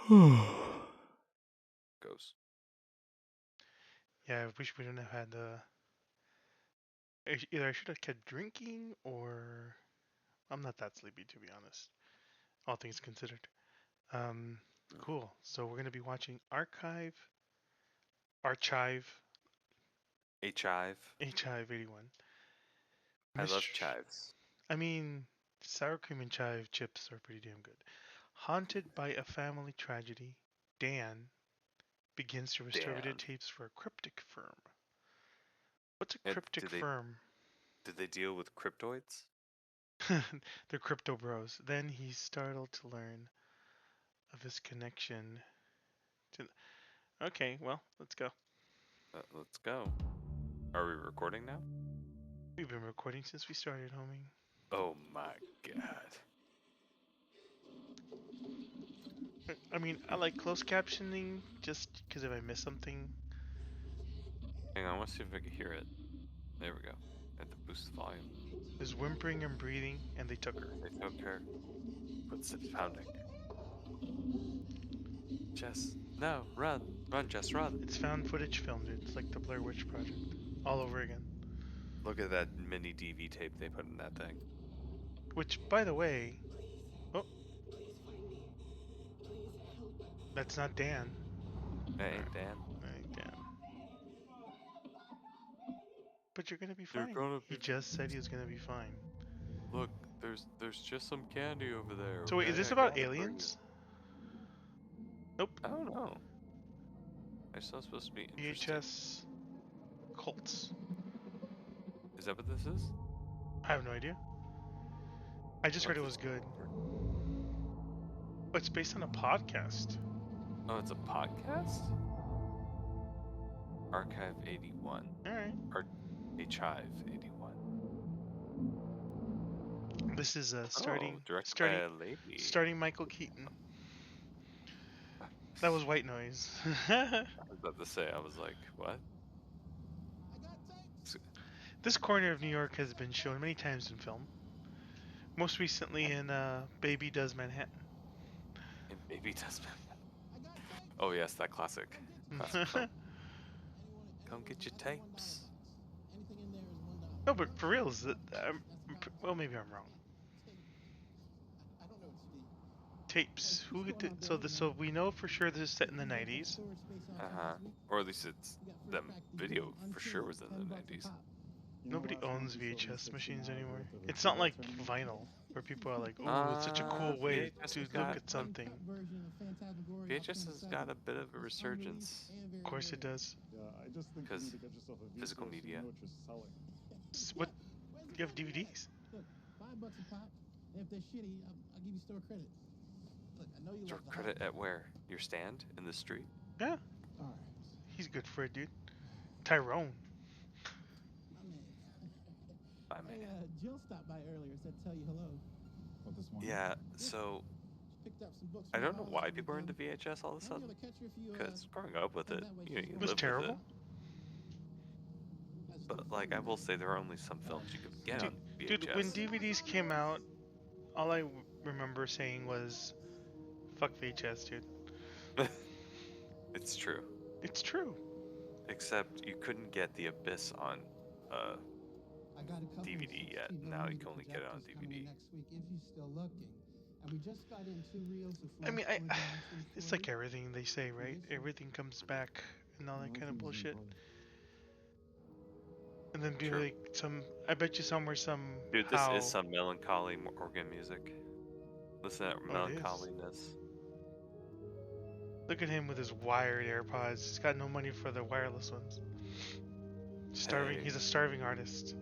Goes. Yeah, I wish we didn't have had the. Either I should have kept drinking, or I'm not that sleepy to be honest. All things considered. Um, cool. So we're gonna be watching Archive Chive. Hive 81. I love Mish. chives. I mean, sour cream and chive chips are pretty damn good. Haunted by a family tragedy, Dan begins to restore Dan. videotapes for a cryptic firm. What's a And cryptic firm? did they deal with cryptoids? They're crypto bros. Then he's startled to learn of his connection to. Okay, well, let's go. Let's go. Are we recording now? We've been recording since we started, homie. Oh my god. I mean, I like closed captioning just because if I miss something. Hang on, I want to see if I can hear it. There we go. I had to boost the volume. There's whimpering and breathing, and they took her. They took her. Footsteps pounding. Jess, no, run. Run, Jess, run. It's found footage filmed. It's like the Blair Witch Project, all over again. Look at that mini DV tape they put in that thing. Which, by the way, oh, that's not Dan. That ain't Dan. That ain't Dan. But you're gonna be They're fine. gonna He be. just said he was gonna be fine. Look, there's just some candy over there. So wait, is Okay, this I about got it for you. aliens? Nope. I don't know. It's not supposed to be interesting. VHS cults. Is that what this is? I have no idea. I just What heard it if was it's good. But it's based on a podcast. Oh, it's a podcast? Archive81. All right. Archive81. This is Oh, directed by a lady. starting Michael Keaton. That was white noise. I was about to say, I was like, what? This corner of New York has been shown many times in film. Most recently in Baby Does Manhattan. And Baby Desmond. Oh yes, that classic. Classic film. Come get your tapes. No, but for real, well, maybe I'm wrong. Tapes. Who did? So we know for sure this is set in the 90s. Uh-huh. Or at least it's the video for sure was in the 90s. Nobody owns VHS machines anymore. It's not like vinyl, where people are like, "Oh, it's such a cool way VHS to has look got at something." VHS has got a bit of a resurgence. Of course it does. Because physical media. What? You have DVDs? Store credit at where? Your stand in the street? Yeah. He's good for it, dude. Tyrone. I mean, Jill stopped by earlier, said tell you hello. What, this morning? yeah, so Picked up some books. I don't know why people are into VHS all of a sudden. Because growing up with it, you know, you It was live terrible. with it. But like, I will say there are only some films you can get on VHS. Dude, when DVDs came out, all I remember saying was, "Fuck VHS, dude." It's true. It's true. Except you couldn't get The Abyss on DVD yet. Now you can only get it on DVD. I mean, it's like everything they say, right? Everything comes back and all that kind of bullshit. And then be True. like I bet you somewhere Dude, this is some melancholy organ music. Listen to that melancholiness. Look at him with his wired AirPods. He's got no money for the wireless ones. Starving. Hey. He's a starving artist.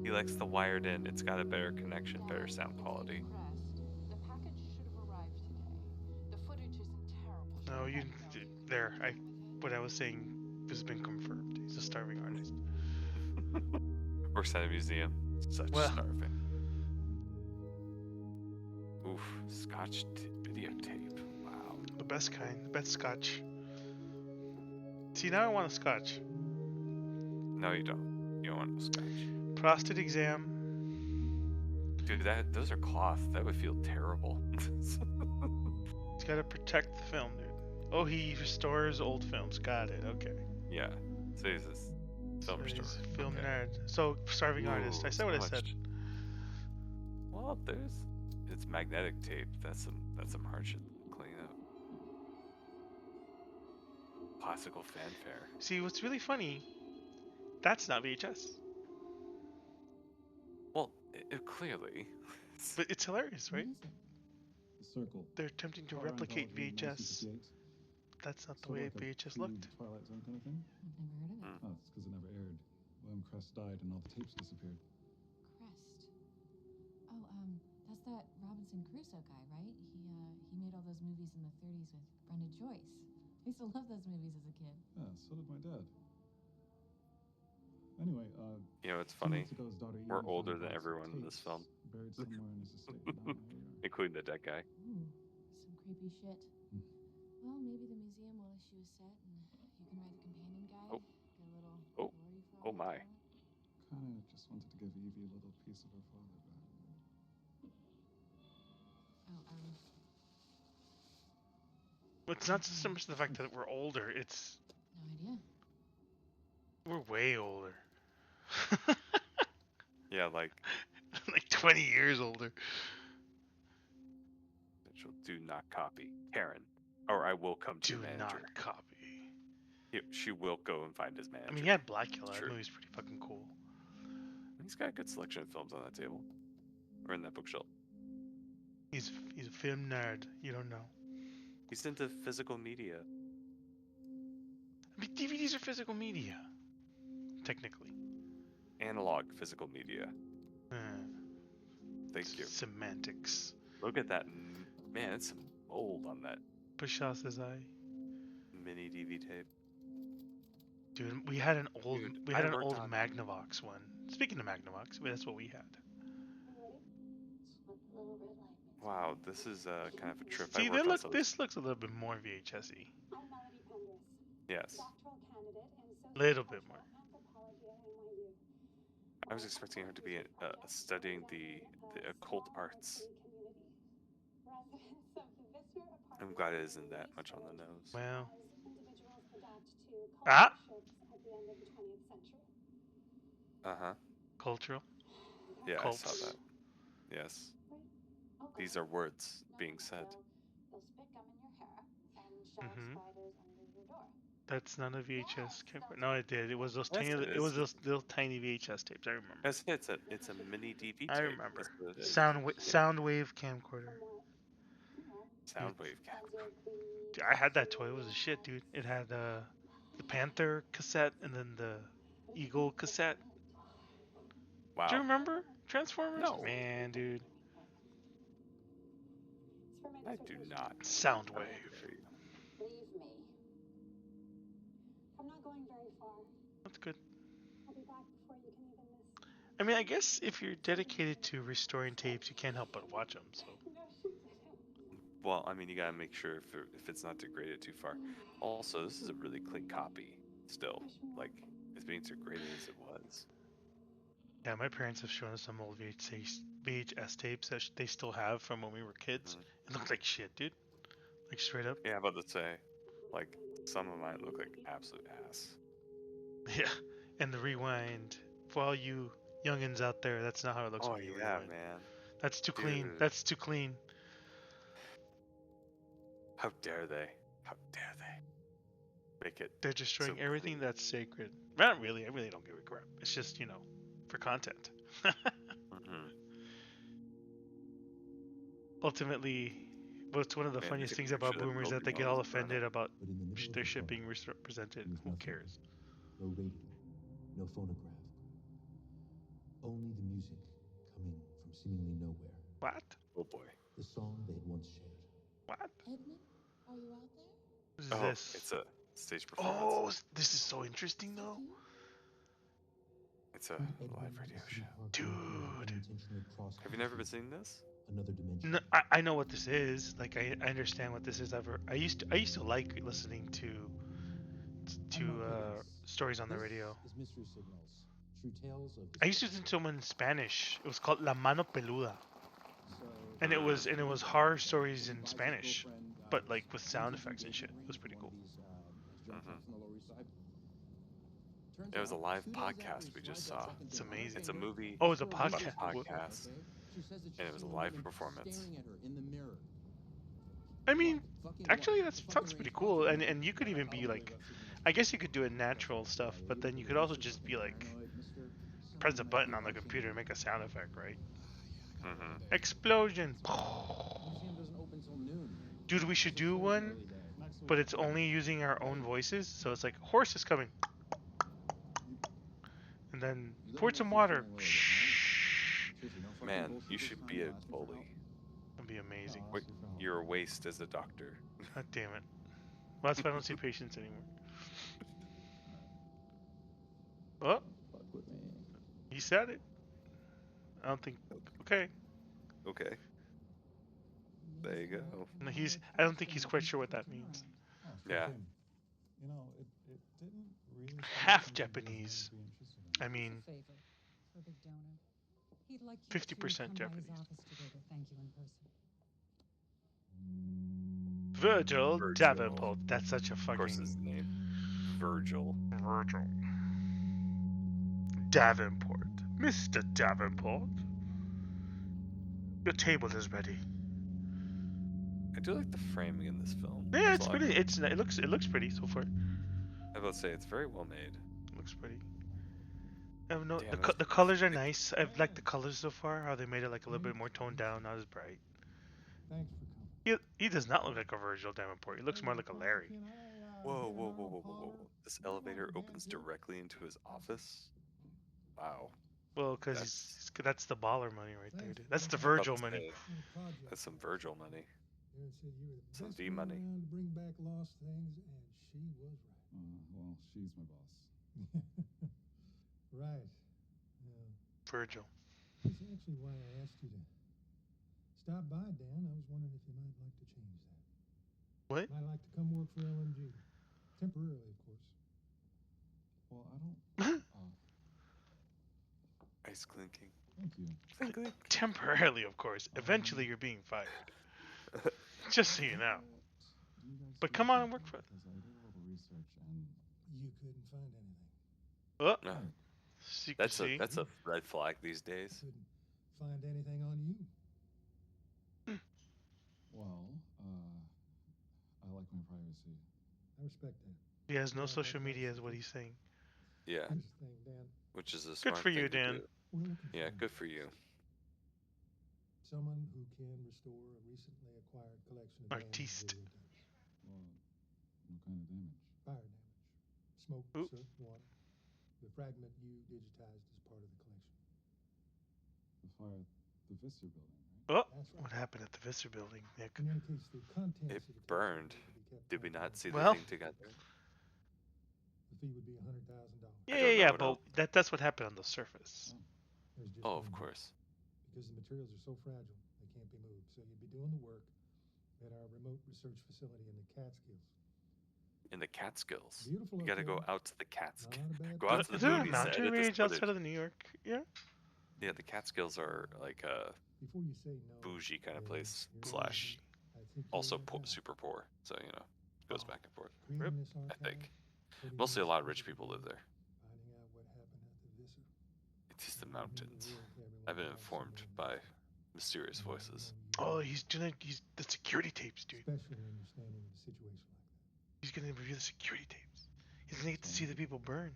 He likes the wired in. It's got a better connection, better sound quality. The package should have arrived today. The footage is in terrible shape. No, what I was saying has been confirmed. He's a starving artist. Works at a museum. Such starving. Oof, Scotch videotape. Wow. The best kind. The best Scotch. See, now I want a Scotch. No, you don't. You don't want a Scotch. Prostate exam. Dude, those are cloth. That would feel terrible. He's got to protect the film, dude. Oh, he restores old films. Got it. Okay. Yeah. So he's this film So he's restorer. a film Okay. nerd. So starving artist. I Ooh, said what I so said. much. Well, it's magnetic tape. That's some hard shit to clean up. Classical fanfare. See, what's really funny? That's not VHS, Well, clearly. but it's hilarious, right? What is it? The circle. They're attempting to Horror replicate anthology, VHS. 1958. That's not the Sort of way like a VHS looked. Twilight Zone kind of thing. I've never heard of it. Oh, it's because it never aired. William Crest died and all the tapes disappeared. Crest. Oh, that's that Robinson Crusoe guy, right? He made all those movies in the 30s with Brenda Joyce. I used to love those movies as a kid. Yeah, so did my dad. Anyway, You know, it's 2 funny. months ago, his daughter We're Evie older found a than box of everyone in this tapes film. buried somewhere in his estate. Now, here you are. Including the dead guy. Ooh, some creepy shit. Hmm. Well, maybe the museum will issue a set, and you can write the companion guide. Oh. Get a little Oh. glory for Oh all my. that. Kinda just wanted to give Evie a little piece of her father back. Oh, But it's not so much the fact that we're older. It's no idea. we're way older. Yeah, like Like 20 years older. she'll do not copy Karen, or I will come to Do manager. not copy. She will go and find his manager. I mean, he had Blackula. That True. movie's pretty fucking cool. He's got a good selection of films on that table, or in that bookshelf. He's a film nerd. You don't know. He's into physical media. I mean, DVDs are physical media, technically. Analog physical media. Thank you. Semantics. Look at that. Man, it's some mold on that Bashaw says I. mini DV tape. Dude, we had an old Dude, I worked on- Magnavox one. Speaking of Magnavox, that's what we had. Wow, this is kind of a trip. See, I worked on some- this looks a little bit more VHS-y. I'm Melody Pendas, Yes. doctoral candidate in Little bit more. sociocultural anthropology at NYU. I was expecting her to be studying the occult arts. Residents of the Visser I'm apartment glad it isn't that much on the nose. Well, as individuals adapt to Ah! culture shifts at the end of the 20th century. Uh-huh. cultural. Yeah, Cults. I saw that. Yes. Okay. These are words being said. They'll spit gum in your hair and shove Mhm. spiders under your door. That's not a VHS camera. No, it did. It was those Yes, tiny. it It was is. those little tiny VHS tapes. I remember. It's a mini DV tape. I remember. That's what it is. Sound wave camcorder. Sound wave camera. Dude, I had that toy. It was a shit, dude. It had the Panther cassette and then the Eagle cassette. Wow. Do you remember Transformers? No. Man, dude. I do not. Soundwave. Good for you. Leave me. I'm not going very far. That's good. I'll be back before you can even miss. I mean, I guess if you're dedicated to restoring tapes, you can't help but watch them. So. No, she didn't. Well, I mean, you gotta make sure if it's not degraded too far. Also, this is a really clean copy. Still, like, it's being degraded as it was. Yeah, my parents have shown us some old VHS tapes that they still have from when we were kids. It looked like shit, dude. Like straight up. Yeah, about to say, like, some of mine look like absolute ass. Yeah. And the rewind. For all you youngins out there, that's not how it looks Oh when you yeah, rewind. man. That's too clean. Dude. That's too clean. How dare they? How dare they? Make it. They're destroying So everything clean. that's sacred. Not really. I really don't give a crap. It's just, for content. Mhm. Ultimately, what's one of the Man, funniest they things make about sure that boomers that they nobody get all knows about offended it. about But in the middle their of the shit being forest, represented. there was Who nothing. cares? No radio, no phonograph. Only the music coming from seemingly nowhere. What? Oh boy. The song they had once shared. What? Edmund, are you out there? What is Oh, this? it's a stage performance. Oh, this is so interesting though. It's a live radio show. Dude. Have you never been seeing this? Another dimension. No, I know what this is. Like I understand what this is. I used to like listening to stories on the radio. This is Mystery Signals, True tales of I used to listen to them in Spanish. It was called La Mano Peluda, and it was horror stories in Spanish, but like with sound effects and shit. It was pretty cool. It was a live podcast we just saw. It's amazing. It's a movie. Oh, it's a but podcast. What? podcast, and it was a live performance. I mean, actually, that sounds pretty cool. And you could even be like, I guess you could do it natural stuff, but then you could also just be like, press a button on the computer and make a sound effect, right? Mm-hmm. Explosion. Dude, we should do one, but it's only using our own voices. So it's like, horse is coming. And then pour some water. Man, you should be a bully. That'd be amazing. Wait, you're a waste as a doctor. God damn it. Well, that's why I don't see patients anymore. Oh, he said it. I don't think. Okay. Okay. There you go. No, I don't think he's quite sure what that means. Yeah. You know, it didn't really Half Japanese. I mean, Favor for a big donor. He'd like you 50% to come by his Japanese. office today to thank you in person. Virgil Virgil. Davenport. That's such a Of course, his fucking name. Virgil. Virgil Davenport. Mr. Davenport, your table is ready. I do like the framing in this film. Yeah, There's it's a lot pretty. of- It looks pretty so far. I will say it's very well made. Looks pretty. I have no, Damn, the colors are nice. I've liked the colors so far. How they made it like a little bit more toned down, not as bright. Thanks for coming. He does not look like a Virgil Davenport. He looks more like a Larry. Whoa, whoa, whoa, whoa, whoa, whoa! This elevator opens directly into his office. Wow. Well, because That's- that's the baller money right there. Dude. That's the I was about Virgil to money. say, That's some Virgil money. Aaron said you were the Some best V one money. around to bring back lost things, and she was Well, she's my boss. right. Right. Virgil. That's actually why I asked you to stop by, Dan. I was wondering if you might like to change that. What? Might like to come work for LMG. Temporarily, of course. Well, I don't. Ice clinking. Thank you. Clink, clink. Temporarily, of course. Eventually, you're being fired. Just so you know. Do you guys But do come on and something? work for it. Because I did a little research and You couldn't find anything. Oh, No, secrecy. that's a red flag these days. Couldn't find anything on you. well, I like my privacy. I respect that. He has no social media, is what he's saying. Yeah, Here's the thing, Dan. which is a Good smart for you, thing to Dan. do. We're looking Yeah, for good for you. someone who can restore a recently acquired collection of Artiste. damaged video tapes. Well, what kind of damage? Fire damage, smoke, Oop. soot, water. The fragment you digitized as part of the collection. The fire at the Vista building, right? Oh, That's right. what happened at the Vista building, Nick? In any case, the contents It of the tape burned. will be kept Did we not see confidential. the thing together? The fee would be $100,000. Yeah, don't yeah, know what but that's what happened on the surface. There's just Oh, one of catch. course. Because the materials are so fragile, they can't be moved. So you'd be doing the work at our remote research facility in the Catskills. In the Catskills. Beautiful You up gotta go there. out to the Catskills. Not a bad Go out to place. the Isn't there a movie set, mountain edit this range outside footage. of New York? Yeah. Yeah, the Catskills are like a Before you say no, bougie kind of Dan, place here's slash what I think also you'll find. super poor. So you know, goes back and forth. Creating Rip, this I archive, think putting mostly a this lot of rich special people live together, there. finding out what happened at the Visser. It's just the Bringing mountains. the real to everyone I've been else informed and by mysterious voices. Oh, he's the security tapes, dude. Especially understanding of a situation like that. He's gonna review the security tapes. He's gonna get to see the people burn.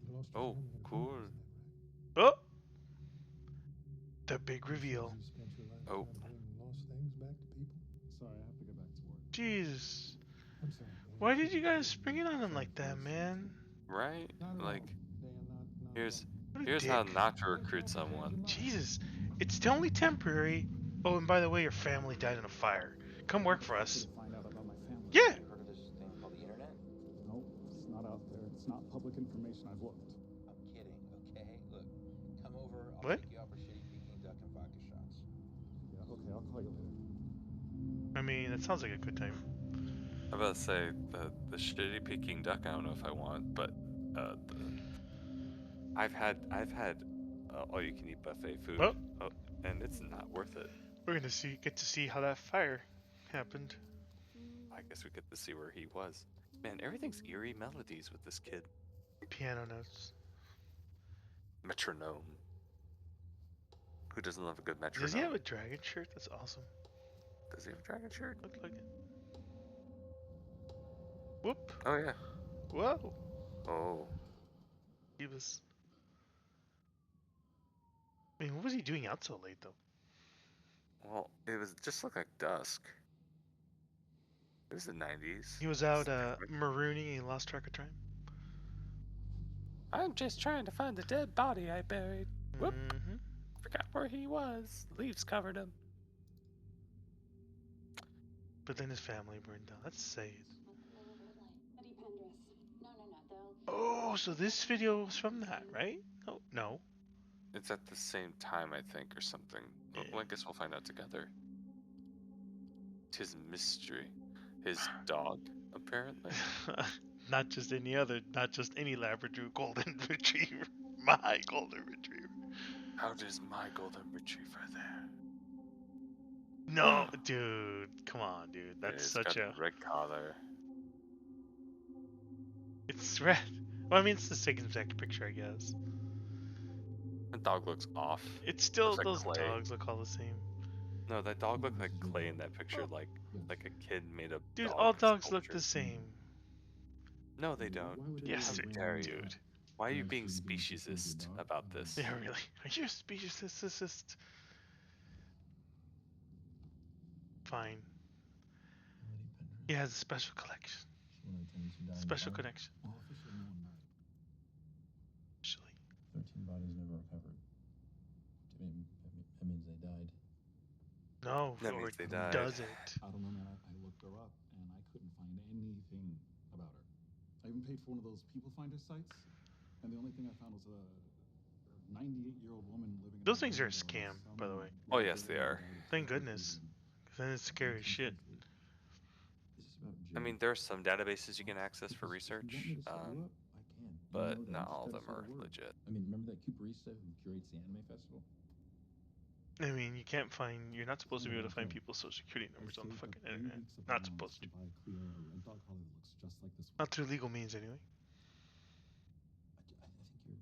You lost your Oh, family and a cool. friend, isn't that right? Oh, the big reveal. You spent your life Oh. trying to bring lost things back to people. Sorry, I have to get back to work. Jesus, I'm sorry, Dan. why did you guys spring it on him like that, man? Right? Not at Like all, Dan, not at here's all. What a here's how dick. not to recruit someone. Jesus, it's only temporary. Oh, and by the way, your family died in a fire. Come work for us. Find out about my family. Yeah. Heard of this thing called the internet? Nope, it's not out there. It's not public information. I've looked. I'm kidding, okay? Look, come over, I'll What? take you out for shitty Peking duck and vodka shots. Yeah, okay, I'll call you later. I mean, that sounds like a good time. I'm about to say the shitty Peking duck. I don't know if I want, but the I've had all-you-can-eat buffet food, Well, and it's not worth it. we're gonna get to see how that fire happened. I guess we get to see where he was. Man, everything's eerie melodies with this kid. Piano notes. Metronome. Who doesn't love a good metronome? Does he have a dragon shirt? That's awesome. Does he have a dragon shirt? Look like it. Whoop. Oh yeah. Whoa. Oh. He was. I mean, what was he doing out so late though? Well, it was just looked like dusk. It was the 90s. He was out marooning and he lost track of time. I'm just trying to find the dead body I buried. Whoop. Mm-hmm. Forgot where he was. Leaves covered him. But then his family burned down. That's sad. Eddie Pendris. No, they'll. Oh, so this video was from that, right? Oh, no. It's at the same time, I think, or something. Well, I guess we'll find out together. Tis mystery. His dog, apparently. Not just any Labrador golden retriever. My golden retriever. How does my golden retriever there? No, dude. Come on, dude. That's It's such got a. red collar. It's red. Well, I mean, it's the same exact picture, I guess. The dog looks off. It's still Looks like those clay. dogs look all the same. No, that dog looked like clay in that picture, like a kid made a. Dude, dog all dogs look sculpture. the same. No, they don't. Yes, How they dare do, you. dude. Why are you being speciesist about this? Yeah, really. Are you a speciesist? Fine. He has a special collection. Special connection. Well, officially, no one died. Actually. 13 bodies never recovered. That means they died. No, That or means they died. does it? I don't know, man. I looked her up and I couldn't find anything about her. I even paid for one of those people finder sites, and the only thing I found was a 98-year-old woman living. Those things are a scam, by the way. Oh, yes, they are. Thank goodness. Because then it's scary as shit. I mean, there are some databases you can access for research, but not all of them are legit. I mean, remember that Cooperista who curates the anime festival? I mean, you can't find. You're not supposed to be able to find people's social security numbers on the fucking internet. Not supposed to. Not through legal means, anyway. I think you're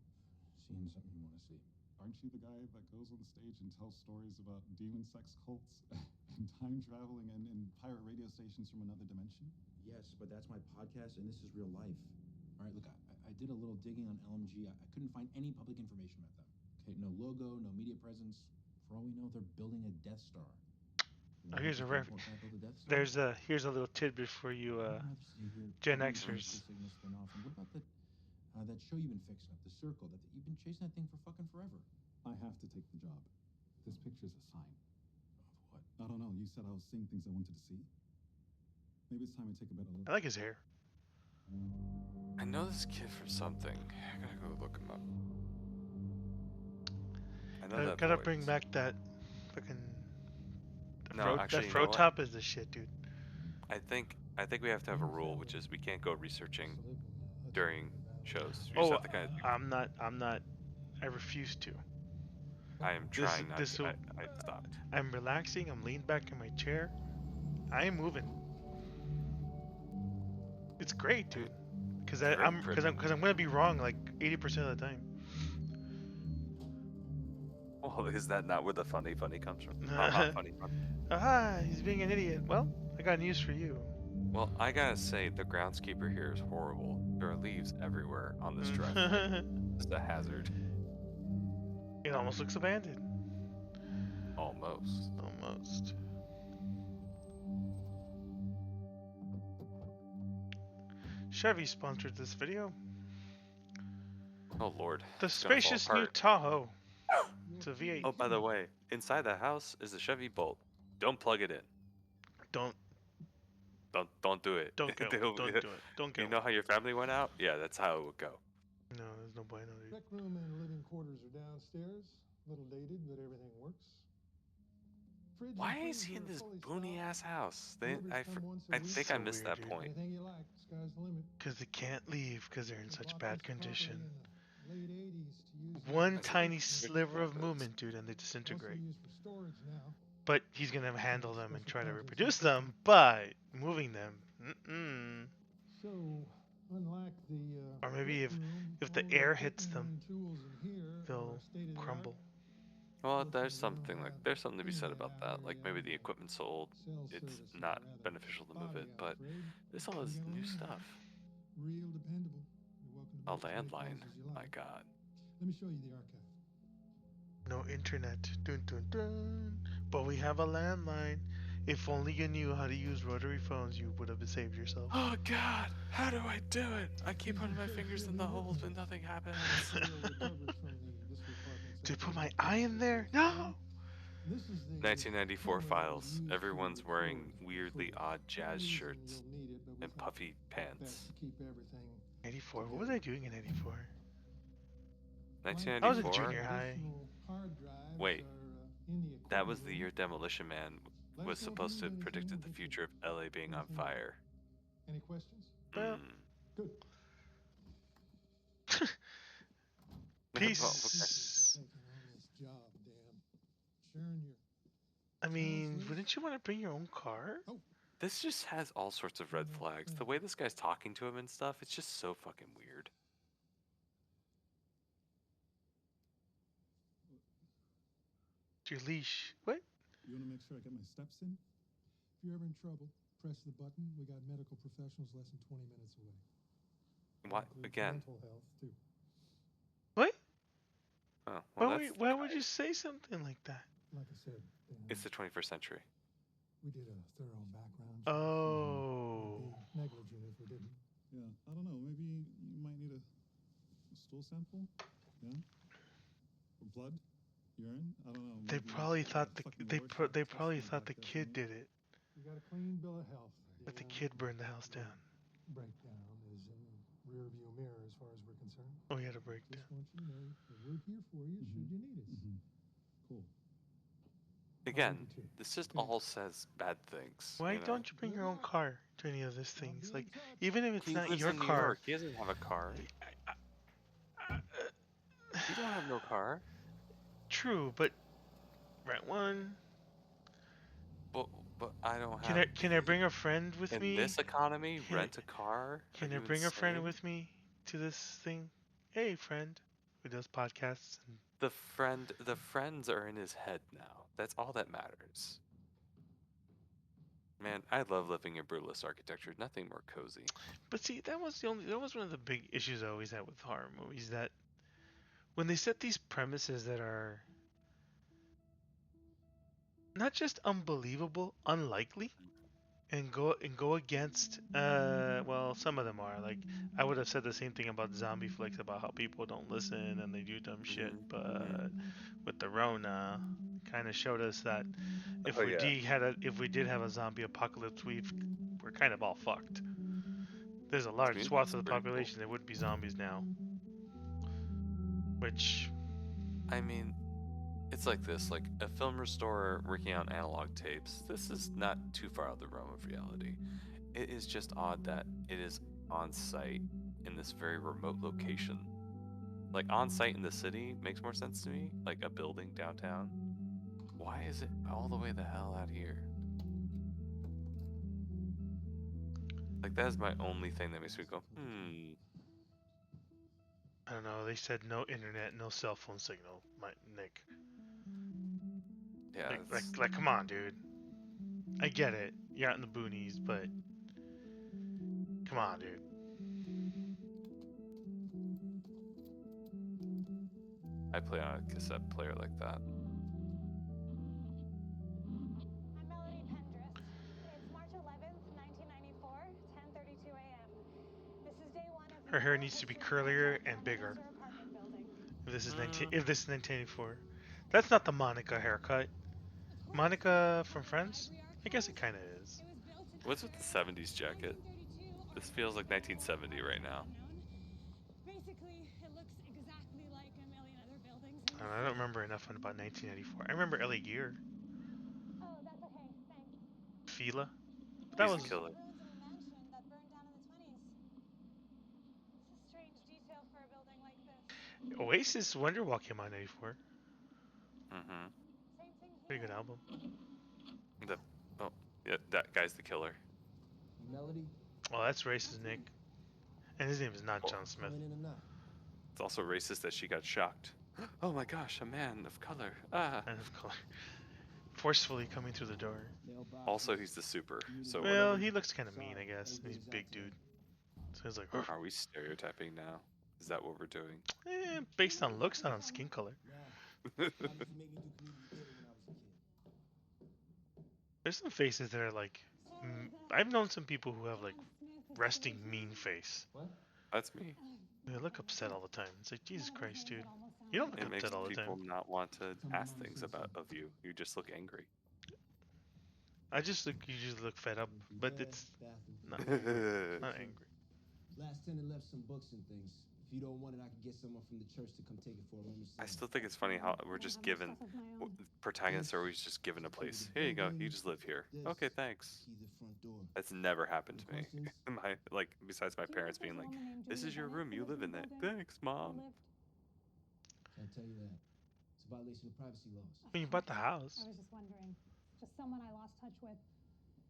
seeing something you want to see. Aren't you the guy that goes on stage and tells stories about demon sex cults and time traveling and pirate radio stations from another dimension? Yes, but that's my podcast, and this is real life. All right, look, I did a little digging on LMG. I couldn't find any public information about them. Okay, no logo, no media presence. For all we know, they're building a Death Star. Oh, here's a here's a little tidbit for you, Gen Xers. What about that show you've been fixing up, The Circle? You've been chasing that thing for fucking forever. I have to take the job. This picture's a sign. Of what? I don't know. You said I was seeing things I wanted to see. Maybe it's time I take a better look. I like his hair. I know this kid from something. I gotta go look him up. I know that Gotta voice. bring back that fucking. No, actually, that you fro know what? top is the shit, dude. I think we have to have a rule, which is we can't go researching during shows. You just have to kind of. I'm not. I refuse to. I am trying not to. I stopped. I'm relaxing. I'm leaned back in my chair. I am moving. It's great, dude. Because I'm gonna be wrong like 80% of the time. Well, is that not where the funny comes from? Not funny. Ah, he's being an idiot. Well, I got news for you. Well, I gotta say, the groundskeeper here is horrible. There are leaves everywhere on this driveway. It's a hazard. It almost looks abandoned. Almost. Almost. Chevy sponsored this video. Oh lord. The It's gonna fall spacious new apart. Tahoe. It's a V8. Oh, by the way, inside the house is a Chevy Bolt. Don't plug it in. Don't Don't do it. go. Don't do it. Don't go. You know how your family went out? Yeah, that's how it would go. No, there's no bueno, dude. Rec room and living quarters are downstairs. A little dated, but everything works. Fridge and Why is he freezer in are this fully boony stocked. ass house? Deliveries come once a I week. think I So missed weird, that dude. point. Anything you like, sky's the limit. Because they can't leave because they're in The such block bad is property condition. and the late 80s to use One That's tiny good sliver of photos. movement, dude, and they mostly disintegrate. used for storage now. But he's gonna handle them and try to Special reproduce projects. them by moving them. Mm-mm. So, unlike the Or maybe pit room, if all the the air hits equipment them, and tools in here they'll are state of the art. crumble. Well, Fortunately, there's we don't something have there's something to be any said of that about out that. here Like yet maybe the anyway. equipment's so old, Cell it's service is not rather beneficial to move spotty, it. I'm But afraid. this all What are is you gonna new learn? stuff. Real dependable. You're welcome to A make as many landline. calls as you My like. God. Let me show you the archive. No internet. Dun dun dun. But we have a landline. If only you knew how to use rotary phones, you would have saved yourself. Oh God, how do I do it? I keep These putting my are fingers in the field holes, but workers. nothing happens. Material recovered from this department's Did I put my academic eye in there? research. No! This is the 1994 camera that was files. used Everyone's to wearing record weirdly footage. odd No jazz reason shirts you'll need it, but we and thought puffy best pants. to keep everything 84. What was I doing in 84? Like the I was in 1994? junior high. additional hard drives Wait, are, in the that was equipment the room. year Demolition Man Let was us know if supposed you to have need anything. predicted We'll the get you future of LA being on anything you need. fire. Any questions? Well, Good. Well, okay. peace. Taking on this job, Dan. Sharing your I mean, talents with wouldn't you want to bring your own car? Oh, This just has all sorts of red flags. The way this guy's talking to him and stuff, it's just so fucking weird. Your leash. What? You want to make sure I get my steps in? if you're ever in trouble, press the button. We got medical professionals less than 20 minutes away. What? Includes Again? Mental health too. What? Oh, well, Why would you say something like that? Like I said, Dan, It's the 21st century. we did a thorough background check. Oh. We'd be negligent if we didn't. Yeah, I don't know. Maybe you might need a stool sample? Yeah? Or blood? Urine? I don't know. They maybe probably thought fucking they Rorschach test probably in the thought the back kid there did it, You got a clean bill of health. but the Yeah. kid burned the house down. Breakdown is in the rear view mirror as far as we're concerned. Oh, he had a breakdown. Just want you to know that we're here for you should you need us. Cool. Again, you too. this just Thanks. all says bad things. Why you know? don't you bring your own car to any of these things? be in Like, touch. even if it's He not lives your in New car. York. He doesn't have a car. You don't have no car. True, but rent one. But I don't Can have. I bring a friend with In me? this economy, Can I- rent a car? Can Are I you bring a friend insane? with me to this thing? Hey, friend, who does podcasts? And The friends are in his head now. That's all that matters. Man, I love living in brutalist architecture. Nothing more cozy. But see, that was one of the big issues I always had with horror movies. That when they set these premises that are not just unbelievable, unlikely, and go against well, some of them are. Like, I would have said the same thing about zombie flicks, about how people don't listen and they do dumb shit. But with the Rona, kind of showed us that if Oh, we yeah. if we did have a zombie apocalypse, we're kind of all fucked. There's a large Dude, swath that's of the pretty cool. population that would be zombies now. Which, I mean, it's like this. Like a film restorer working on analog tapes. This is not too far out of the realm of reality. It is just odd that it is on site in this very remote location. Like on site in the city makes more sense to me. Like a building downtown. Why is it all the way the hell out here? Like that is my only thing that makes me go, I don't know, they said no internet, no cell phone signal, Nick. Yeah. Like, come on, dude. I get it. You're out in the boonies, but come on, dude. I play on a cassette player like that. I'm Melody Pendrith. It's March 11th, 1994, 10:32 a.m. This is day one of Her hair Moral needs to be History curlier Project and on bigger. Windsor apartment building. If this is 1984, that's not the Monica haircut. Monica from Friends? I guess it kind of is. What's with the 70s jacket? This feels like 1970 right now. Basically, it looks exactly like a million other buildings. I don't remember enough about 1984. I remember Ellie Gear, Oh, that's okay. Thanks. Fila. But that He's was a killer. Ruins of a mansion that burned down in the 20s. It's a strange detail for a building like this. Oasis Wonderwall came out in '94. Mm-hmm. Same thing Pretty here. good album. The oh yeah, that guy's the killer. Melody, Well, that's racist, Nick. And his name is not John Smith. coming in or not? It's also racist that she got shocked. Oh my gosh, a man of color. Ah. And of course, forcefully coming through the door. Also, he's the super. So Well, whatever. he looks kind of mean, I guess. He's a big dude. So he's like, Are we stereotyping now? Is that what we're doing? based on looks, not on skin color. There's some faces that are like, I've known some people who have like resting mean face. What? That's me. They look upset all the time. It's like, Jesus Christ, dude. You don't look It makes upset all the people time. not want to ask things of you. You just look angry. I just look, you just look fed up, but it's not angry. Last tenant left some books and things. If you don't want it, I can get someone from the church to come take it for a room. I still think it's funny how we're just given, protagonists are always just given a place. Here you go, you just live here. Okay, thanks. That's never happened to me. Besides my parents being like, this is your room, you live in it. Thanks, Mom. Can't tell you that. It's a violation of privacy laws. When you bought the house. I was just wondering. Just someone I lost touch with.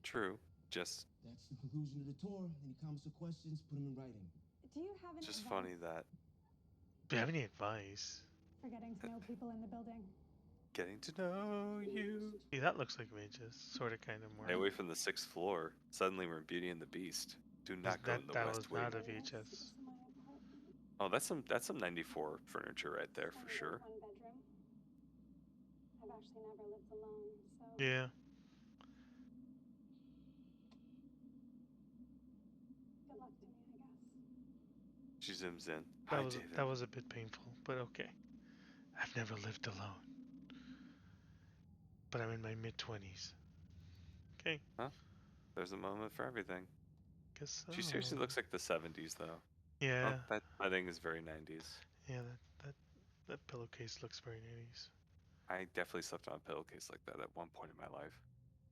True, just... That's the conclusion of the tour. Any comments or questions, put them in writing. Do you have any just advice funny that... Do you have any advice? for getting to know people in the building? Getting to know you. See, that looks like Mages. Sort of, kind of more. Stay away from the 6th floor. Suddenly we're in Beauty and the Beast. Do not go in the that West was Wing. not a VHS. Oh, that's some 94 furniture right there for sure. One bedroom. I've actually never lived alone, so. Yeah. Good luck to me, I guess. She zooms in. Hi, David. That was a bit painful, but okay. I've never lived alone. But I'm in my mid-20s. Okay. Huh? There's a moment for everything. Guess so. She seriously looks like the 70s, though. Yeah. Oh, that thing is very 90s. Yeah, that pillowcase looks very 90s. I definitely slept on a pillowcase like that at one point in my life.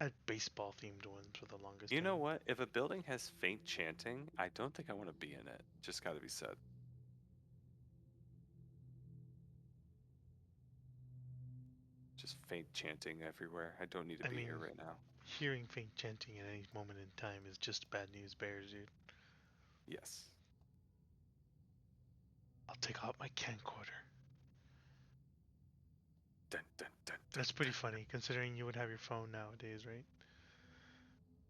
I had baseball-themed ones for the longest time. You know what? If a building has faint chanting, I don't think I want to be in it. Just gotta be said. Just faint chanting everywhere. I don't need to be here right now. Hearing faint chanting at any moment in time is just bad news bears, dude. Yes. I'll take out my camcorder. Dun, dun, dun, That's pretty funny, considering you would have your phone nowadays, right?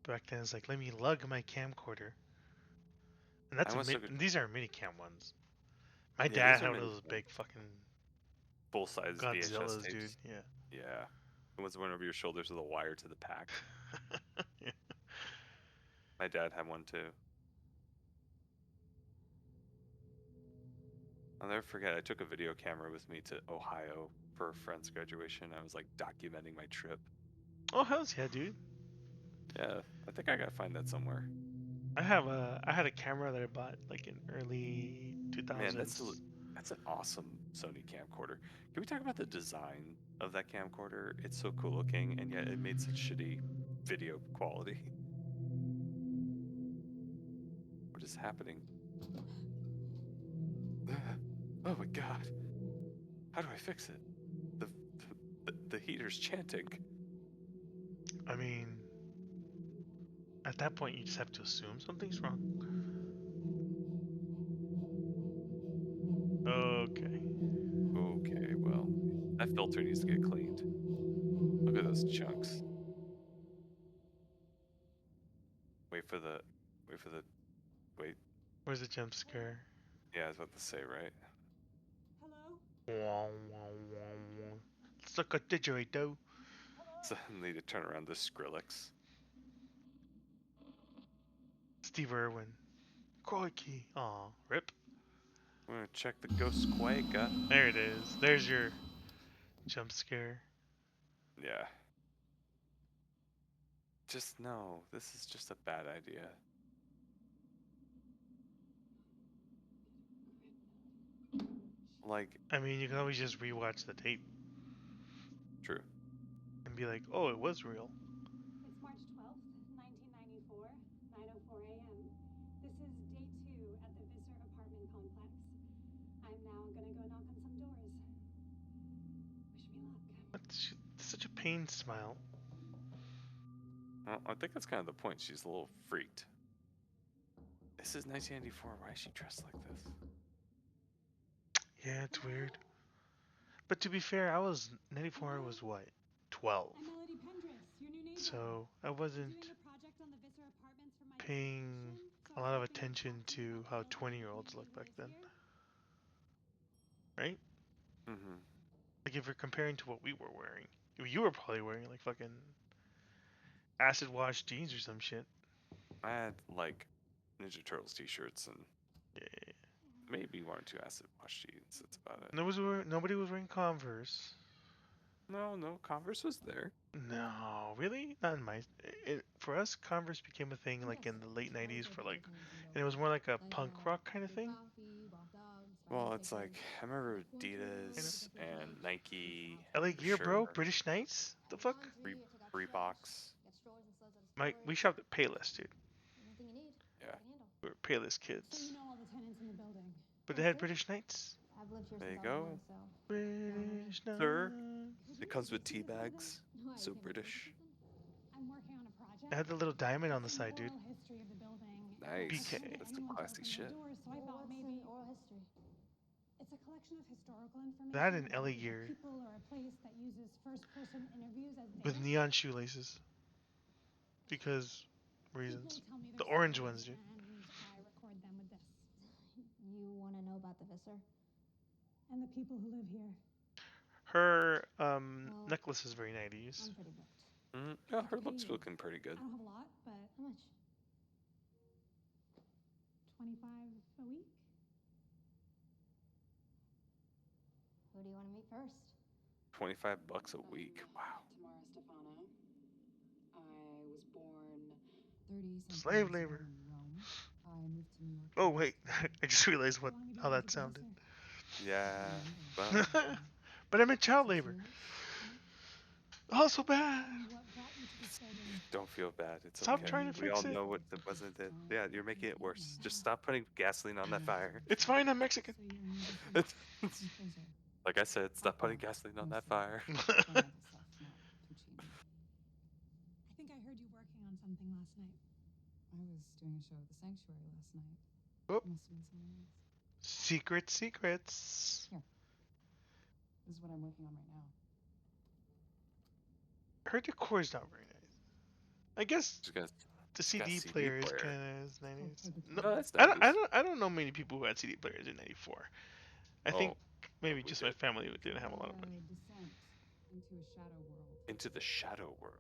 Back then, it's like, let me lug my camcorder. And that's these are mini cam ones. My dad had one of those big fucking full-size Godzillas, VHS tapes. dude. Yeah. Yeah. The ones that went over your shoulders with a wire to the pack. Yeah. My dad had one too. I'll never forget, I took a video camera with me to Ohio for a friend's graduation. I was like documenting my trip. Oh, hells yeah, dude. Yeah, I think I gotta find that somewhere. I had a camera that I bought like in early 2000s. Man, that's an awesome Sony camcorder. Can we talk about the design of that camcorder? It's so cool looking, and yet it made such shitty video quality. What is happening? Oh my god. How do I fix it? The heater's chanting. I mean, at that point, you just have to assume something's wrong. Okay. Okay, well, that filter needs to get cleaned. Look at those chunks. Wait. Where's the jump scare? Yeah, I was about to say, right? Hello? Let's look at didgeridoo. Suddenly to turn around the Skrillex. Steve Irwin. Crikey. Aw, rip. I'm gonna check the Ghost Quake. There it is. There's your jump scare. Yeah. Just no, this is just a bad idea. Like, I mean, you can always just rewatch the tape. True. And be like, oh, it was real. It's March 12th, 1994, 9:04 a.m. This is day 2 at the Visser apartment complex. I'm now gonna go knock Such a pained smile. Well, I think that's kind of the point. She's a little freaked. This is 1994. Why is she dressed like this? Yeah, it's weird. But to be fair, I was 94. I was what, 12. I'm Melody Pendris, your new neighbor. So I wasn't Doing a project on the Visser apartments for my paying dissertation, so a I lot of was hoping to attention talk to you to about how the building 20-year-olds and looked back community then, that lives right? Mm-hmm. Like if you're comparing to what we were wearing, you were probably wearing like fucking acid wash jeans or some shit. I had like Ninja Turtles t-shirts and Yeah. maybe one or two acid wash jeans. That's about it. Nobody was wearing Converse. No, Converse was there. No, really? Not in my. For us, Converse became a thing like in the late '90s for like, and it was more like a punk rock kind of thing. Well, it's like I remember Kind Adidas and Nike of. LA for Gear, bro. sure. British Knights. The fuck? Reeboks. We shopped at Payless, dude. Yeah. We were Payless So you kids. know all the tenants in the building. But they had British Knights. I've lived here There since you I was go. born, so. British Sir. Knights. It comes with tea bags. Why, So you came to see British. something? I'm working on a project. It had the little diamond on the It's side, dude. oral history of the building. Nice. BK. That's the classy shit. Doors, so I Well, thought what's maybe in oral history? it's a collection of historical information. That and about LA a Gear people or a place that uses first-person interviews as with data. neon shoelaces. Because reasons. People tell me The their orange stories, ones, dude. and I record them with this. You want to know about the Visser? And the people who live here. Her Well, necklace is very 90s. I'm pretty booked. Mm-hmm. Yeah, her Pay look's you. looking pretty good. I don't have a lot, but How much? 25 a week. Who do you want to meet first? $25 a week. Wow. Tamara Stefano. I was born 30 Slave labor. in Rome. I moved to New York. Oh wait, I just realized You want me to how do that as a sounded. producer? Yeah. Well, But I meant child labor. Oh, so bad. And what brought you to this building? don't feel bad. It's Stop okay. trying to We all fix it. know what it wasn't it. Yeah, you're making it worse. Just stop putting gasoline on that fire. It's fine, I'm Mexican. So you're a musician. Composer. Like I said, stop putting gasoline on that fire. Experimental stuff, not Puccini. I think I heard you working on something last night. I was doing a show at the Sanctuary last night. Oh. Must have been someone else. Secrets. This is what I'm working on right now. Her decor is not very nice. I guess Just got the got CD CD player is player. kind of 90s. No, No, that's I don't know many people who had CD players in '94. I think maybe we just did. my family didn't have a lot of money. Descent into a shadow world. Into the shadow world.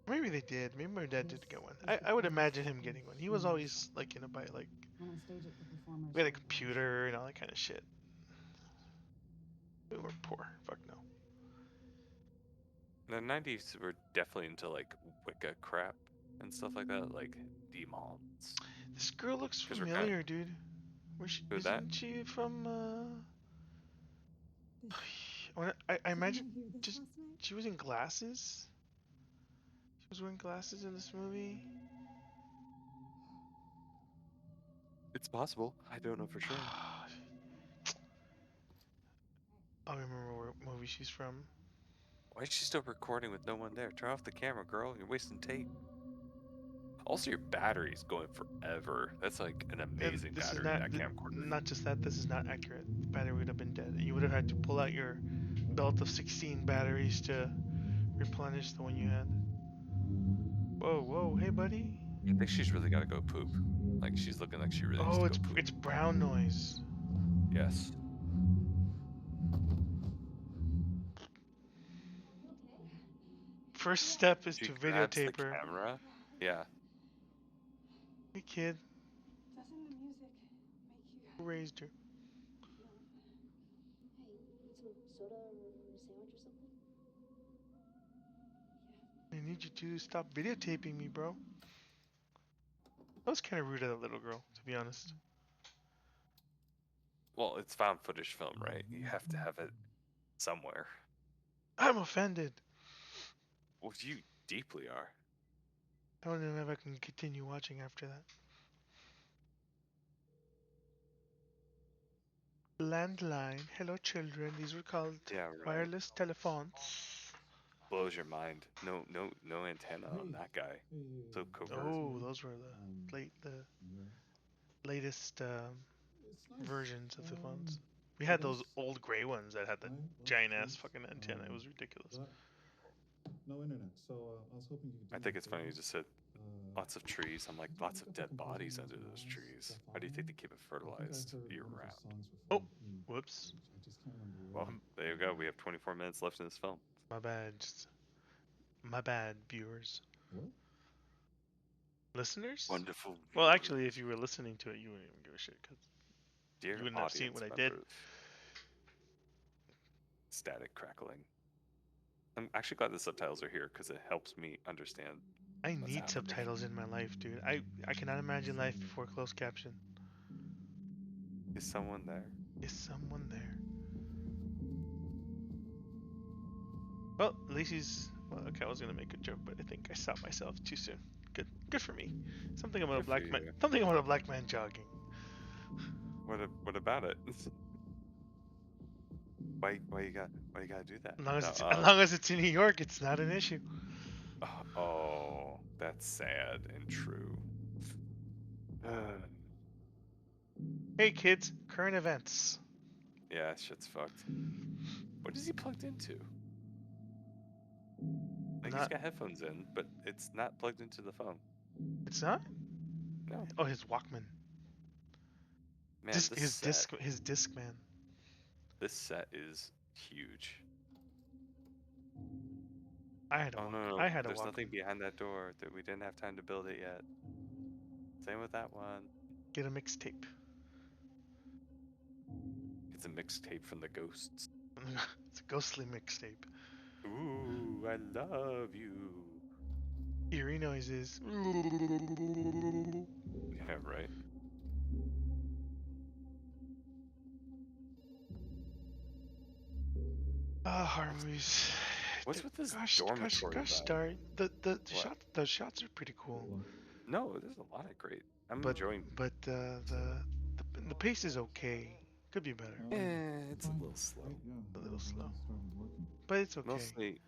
Maybe they did. Maybe my dad did get one. I would imagine him getting one. He was always like in a buy like When I stage it, the performers. we had a computer and all that kind of shit. We were poor. Fuck no. The 90s were definitely into like Wicca crap and stuff like that, like demons. This girl looks 'Cause we're familiar, dude. Where she, Who's that? isn't she from? This, I did you imagine not hear this just last night? she was in glasses. She was wearing glasses in this movie. It's possible. I don't know for sure. I remember what movie she's from. Why is she still recording with no one there? Turn off the camera, girl. You're wasting tape. Also, your battery's going forever. That's like an amazing This battery, is not that camcorder. not just that. This is not accurate. The battery would have been dead, and you would have had to pull out your belt of 16 batteries to replenish the one you had. Whoa, hey buddy. I think she's really got to go poop. Like, she's looking like she really needs to go poop. It's brown noise. Yes. First step is She to grabs the videotape her. camera. Yeah. Hey kid, Doesn't the music make you who raised her? Hey, need some soda or a sandwich or something? I need you to stop videotaping me, bro. That was kind of rude of that little girl, to be honest. Well, it's found footage film, right? You have to have it somewhere. I'm offended. Well, you deeply are. I don't know if I can continue watching after that. Landline. Hello, children. These were called Yeah, right. wireless telephones. Blows your mind. No antenna on that guy. So covert. Oh, those were the latest versions of the phones. We had those old gray ones that had the giant ass fucking antenna. It was ridiculous. No internet, so I was hoping you could do I me think a it's funny you favor. just said lots of trees. I'm like, lots of dead bodies under those trees. How do you think they keep it fertilized year round? Oh, whoops. I just can't remember Well, there you go. We have 24 minutes left in this film. My bad. My bad, viewers. What? Listeners? Wonderful. Well, actually, if you were listening to it, you wouldn't even give a shit because Dear you wouldn't have seen what I did. Static crackling. I'm actually glad the subtitles are here because it helps me understand. I need subtitles in my life, dude. I cannot imagine life before closed caption. Is someone there? Is someone there? Well, at least he's. Well, okay, I was gonna make a joke, but I think I stopped myself too soon. Good for me. Something about a black man. Something about a black man jogging. What about it? Why you gotta do that? As long as it's in New York, it's not an issue. Oh, that's sad and true. Hey kids, current events. Yeah, shit's fucked. What is he plugged into? Like he's got headphones in, but it's not plugged into the phone. It's not? No. Oh, his Walkman. Man, his Discman. This set is huge. I had a no. I had a There's Walkman. nothing behind that door that we didn't have time to build it yet. Same with that one. Get a mixtape. It's a mixtape from the ghosts. It's a ghostly mixtape. Ooh, I love you. Eerie noises. Yeah, right. Horror movies. What's with this dormitory vibe? The shots are pretty cool. No, there's a lot of great. I'm enjoying. But the pace is okay. Could be better. Yeah, it's a little slow. A little slow. But it's okay. Mostly.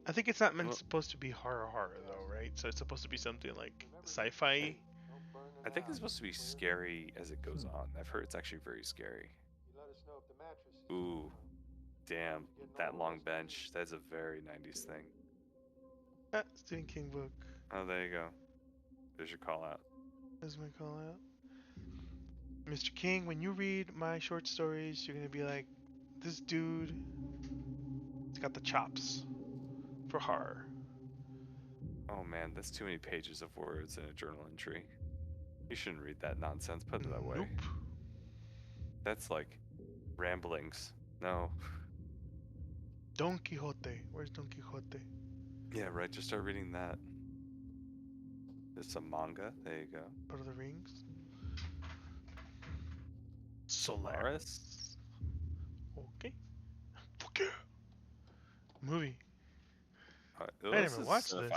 I think it's not supposed to be horror though, right? So it's supposed to be something like sci-fi. I think it's supposed to be scary as it goes on. I've heard it's actually very scary. Ooh, damn, that long bench. That's a very 90s thing. Stephen King book. Oh, there you go. There's your call out. There's my call out. Mr. King, when you read my short stories, you're gonna be like, this dude, he's got the chops for horror. Oh man, that's too many pages of words in a journal entry. You shouldn't read that nonsense. Put it that way. Nope. That's like ramblings. No. Don Quixote. Where's Don Quixote? Yeah, right. Just start reading that. There's some manga. There you go. Lord of the Rings. Solaris. Okay. Fuck yeah. Movie. I never watched this.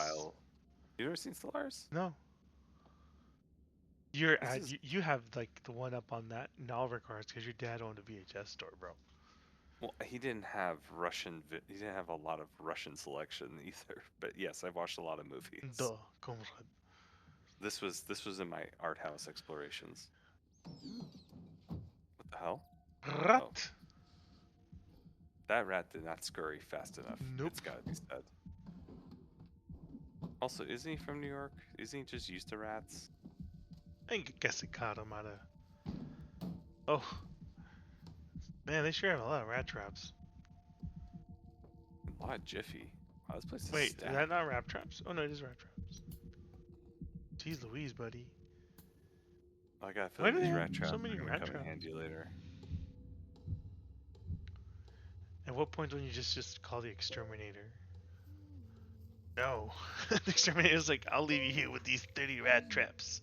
You ever seen Solaris? No. You have like the one up on that in all regards because your dad owned a VHS store, bro. Well, he didn't have he didn't have a lot of Russian selection either. But yes, I've watched a lot of movies. Duh, comrade. This was in my art house explorations. What the hell? Rat. Oh. That rat did not scurry fast enough. Nope. It's gotta be said. Also, isn't he from New York? Isn't he just used to rats? I guess it caught him out of. Oh. Man, they sure have a lot of rat traps. A lot of Jiffy. Wow, this place is Wait, stacked. is that not rat traps? Oh no, it is rat traps. Jeez Louise, buddy. I gotta fill these rat traps. So many rat come traps. in handy later. At what point will you just call the exterminator? No. The exterminator's like, I'll leave you here with these 30 rat traps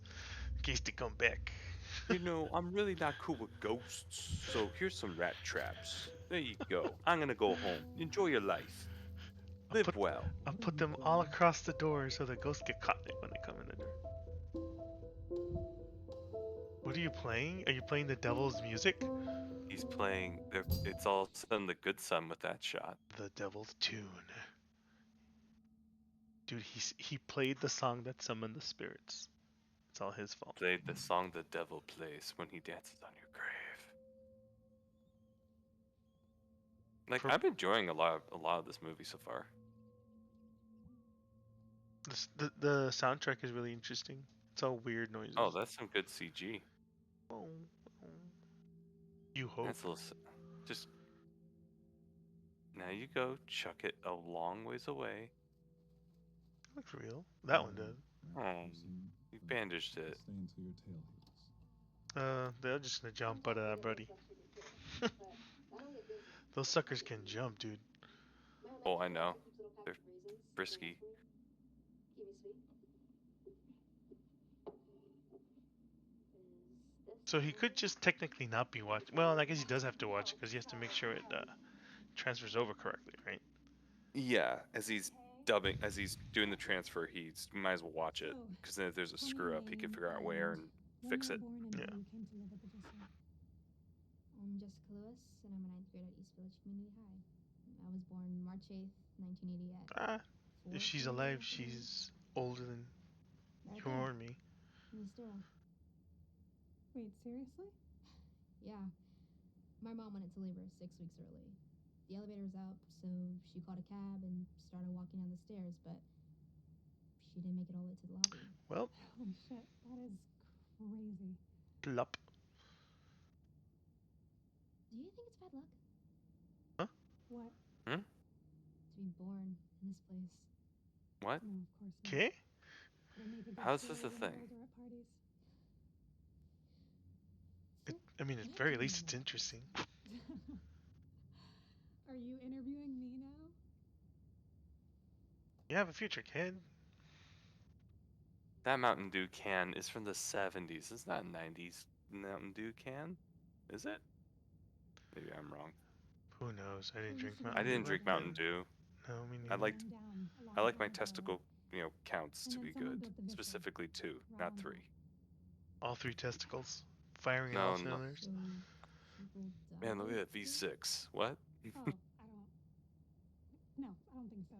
in case they come back. You know, I'm really not cool with ghosts, so here's some rat traps. There you go. I'm gonna go home. Enjoy your life. Live well. I'll put them all across the door so the ghosts get caught when they come in the door. What are you playing? Are you playing the devil's music? He's playing. It's all of a sudden the good son with that shot. The devil's tune. Dude, he played the song that summoned the spirits. It's all his fault. Played the song the devil plays when he dances on your grave. Like, I'm enjoying a lot of this movie so far. The soundtrack is really interesting. It's all weird noises. Oh, that's some good CG. Oh. You hope. That's a little, just now you go, chuck it a long ways away. Looks real. That one does. Oh, you bandaged it. Stay until your tail heals. They're just gonna jump out of that, buddy. Those suckers can jump, dude. Oh, I know. They're frisky. So he could just technically not be watching. Well, I guess he does have to watch it because he has to make sure it transfers over correctly, right? Yeah, as he's dubbing, as he's doing the transfer, he might as well watch it because then if there's a screw up, he can figure out where and fix it. Yeah. I'm Jessica Lewis, and I'm a 9th grade at East Village Community High. I was born March 8th, 1988. If she's alive, she's older than you or me. Wait, seriously? Yeah. My mom went into labor 6 weeks early. The elevator was out, so she called a cab and started walking down the stairs, but she didn't make it all the way to the lobby. Well. Holy shit, that is crazy. Plop. Do you think it's bad luck? Huh? What? Hmm? To be born in this place. What? No, of course not. Okay. How's this a thing? I mean, at the very least, it's interesting. Are you interviewing me now? You have a future kid. That Mountain Dew can is from the 70s. It's not 90s Mountain Dew can, is it? Maybe I'm wrong. Who knows? I didn't drink I didn't drink Mountain Dew. No, me neither. I like my testicle, counts to be good. Specifically 2, not 3. All 3 testicles. Firing No, all no. cylinders. Man, look at that V6. What? No, I don't think so.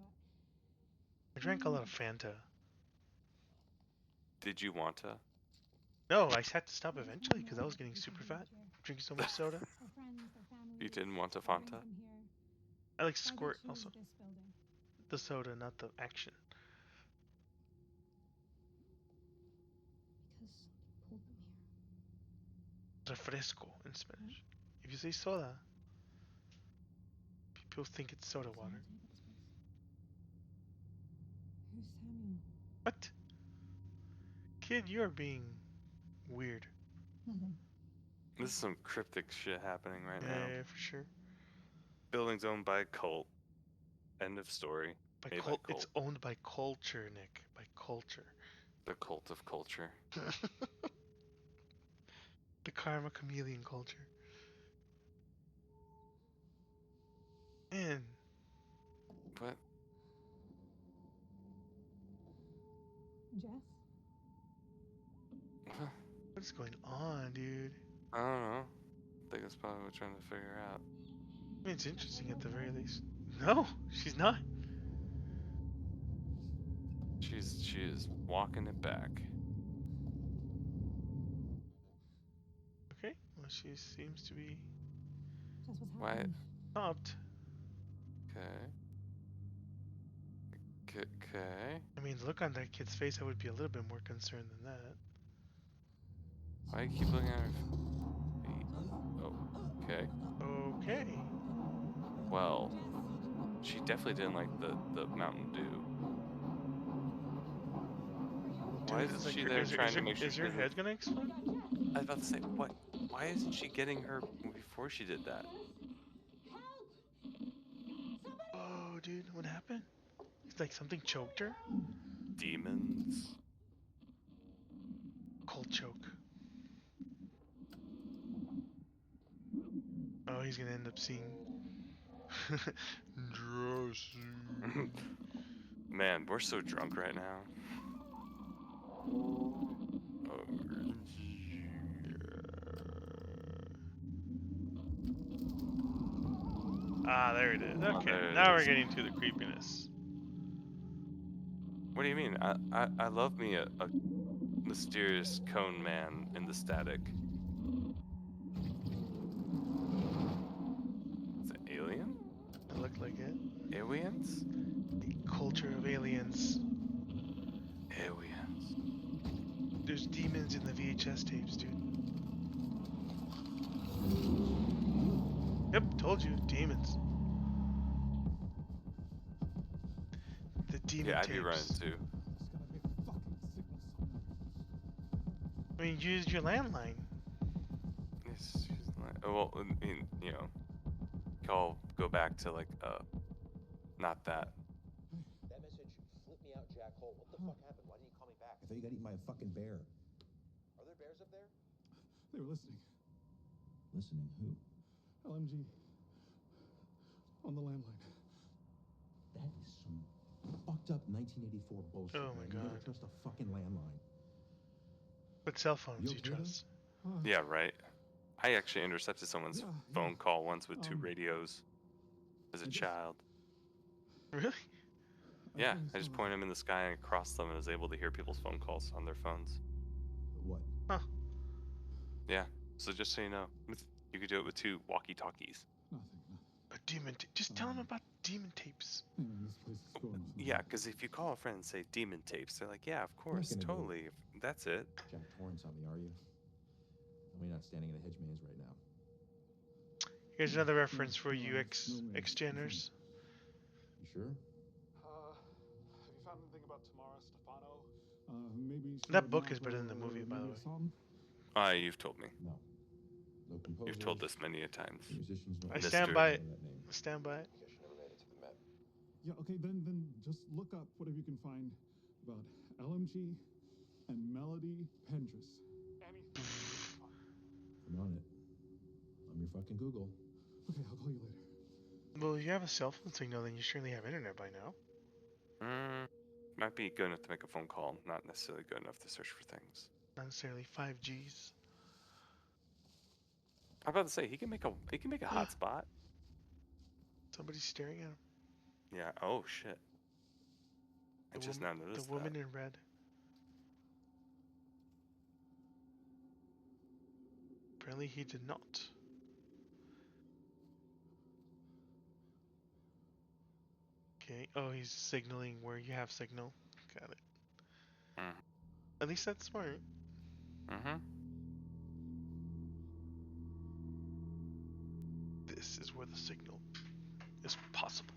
I drank a lot of Fanta. Did you want to? No, I had to stop eventually because I was getting super fat. Drinking so much soda. You didn't want a Fanta? I like Squirt also. The soda, not the action. Refresco in Spanish. If you say soda, people think it's soda water. Who's Samuel? What? Kid, you are being weird. Nothing. This is some cryptic shit happening right now. Yeah, for sure. Building's owned by a cult. End of story. By cult. It's owned by culture, Nick. By culture. The cult of culture. The karma chameleon culture. Man. What? Jess? What's going on, dude? I don't know. I think that's probably what we're trying to figure out. I mean, it's interesting at the very least. No, she's not. She is walking it back. Okay, well, she seems to be Jess, what's Why? happening? stopped. Okay. I mean, look on that kid's face, I would be a little bit more concerned than that. Why do you keep looking at her feet? Oh, okay. Okay. Well, she definitely didn't like the Mountain Dew. Why Dude, isn't like, she there trying to make sure? Is your head gonna explode? I was about to say, what? Why isn't she getting her before she did that? Oh, dude, what happened? It's like something choked her? Demons. Cold choke. Oh, he's gonna end up seeing. Man, we're so drunk right now. Ah, there it is. Oh, Okay, there it now we're is. getting to the creepiness. What do you mean? I love me a mysterious cone man in the static. Is it alien? It looked like it. Aliens? The culture of aliens. Aliens. There's demons in the VHS tapes, dude. Yep, told you, demons. The demon Yeah, I'd tapes. be running too. I mean, use your landline. It's just like, well, I mean, you know, go back to like not that. That message flipped me out, Jackhole. What the fuck happened? Why didn't you call me back? I thought you got eaten by a fucking bear. Are there bears up there? They were listening. Listening who? LMG. On the landline. That is some fucked up 1984 bullshit. Oh my man. You never God. trust a fucking landline. What cell phones You you okay there? trust? Yeah, right. I actually intercepted someone's phone call once with 2 radios as a child. Really? Yeah, I just pointed them in the sky and crossed them and was able to hear people's phone calls on their phones. What? Huh. Yeah, so just so you know, you could do it with 2 walkie-talkies. A demon. Just tell them about demon tapes. This place is going off. Yeah, because if you call a friend and say demon tapes, they're like, yeah, of course, gonna do it. totally. That's it. Jack Torrance on me, are you? I mean, you're not standing in a hedge maze right now. Here's another reference for you X-Geners. You sure? Have you found anything about Tamara Stefano? Maybe That book is better than the movie, by the way. You've told me. No. No composer. You've told this many a times. Musicians. No I stand by it. that name. I stand by it. I guess you never made it to the Met. Yeah, okay, then just look up whatever you can find about LMG and Melody Pendress. I'm on it. I'm your fucking Google. Okay, I'll call you later. Well, if you have a cell phone signal, then you surely have internet by now. Might be good enough to make a phone call, not necessarily good enough to search for things. Not necessarily 5Gs. I'm about to say he can make a hotspot. Somebody's staring at him. Yeah. Oh shit. I just now noticed the woman that. in red. Apparently he did not. Okay. Oh, he's signaling where you have signal. Got it. At least that's smart. This is where the signal is possible.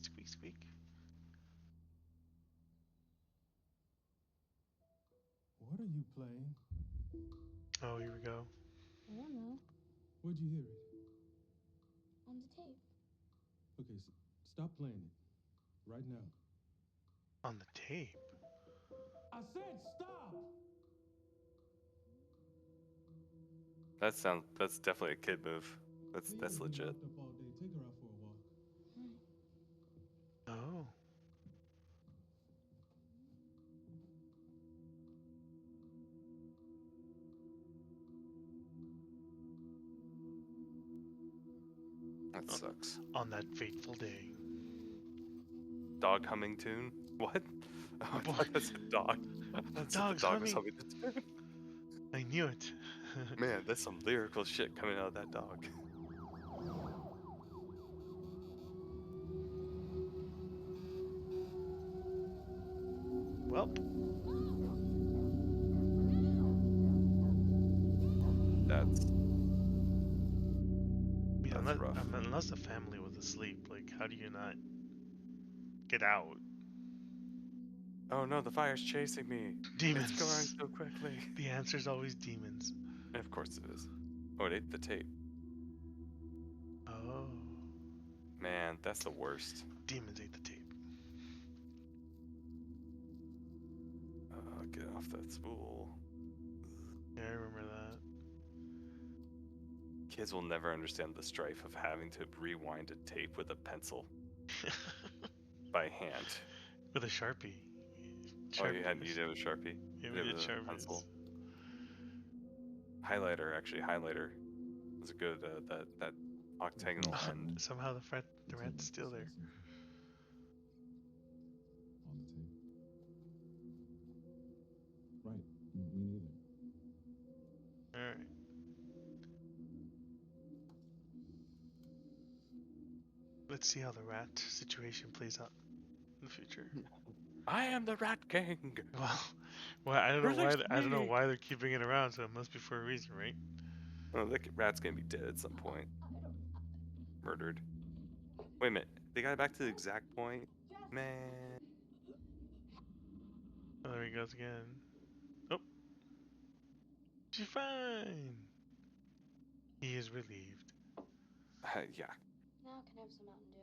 Squeak, squeak. What are you playing? Oh, here we go. I don't know. Where'd you hear it? On the tape. Okay, stop playing it. Right now. On the tape? I said stop! That's definitely a kid move. That's legit. Locked up all day. Take her out for a walk. Oh. That sucks. On that fateful day. Dog humming tune? What? Oh, I thought that's a dog. That's the dog's dog was humming. humming the tune. I knew it. Man, that's some lyrical shit coming out of that dog. Well. That's rough. Unless the family was asleep, like, how do you not get out? Oh no, the fire's chasing me. Demons. It's going so quickly. The answer's always demons. Of course it is. Oh, it ate the tape. Oh. Man, that's the worst. Demons ate the tape. Get off that spool. Yeah, I remember that. Kids will never understand the strife of having to rewind a tape with a pencil. By hand. With a Sharpie. Oh, you did it with Sharpie? Yeah, You we did with a Sharpies. pencil. Highlighter was That's a good that octagonal end. Somehow the rat's still there. On the tape. Right. Me neither. All right. Let's see how the rat situation plays out in the future. I am the Rat King. Well, I don't know why. Release I don't know me! why they're keeping it around. So it must be for a reason, right? Oh, the rat's gonna be dead at some point. Murdered. Wait a minute. They got it back to the exact point? Man. Oh, there he goes again. Oh, she's fine. He is relieved. Yeah. Now can I have some Mountain Dew?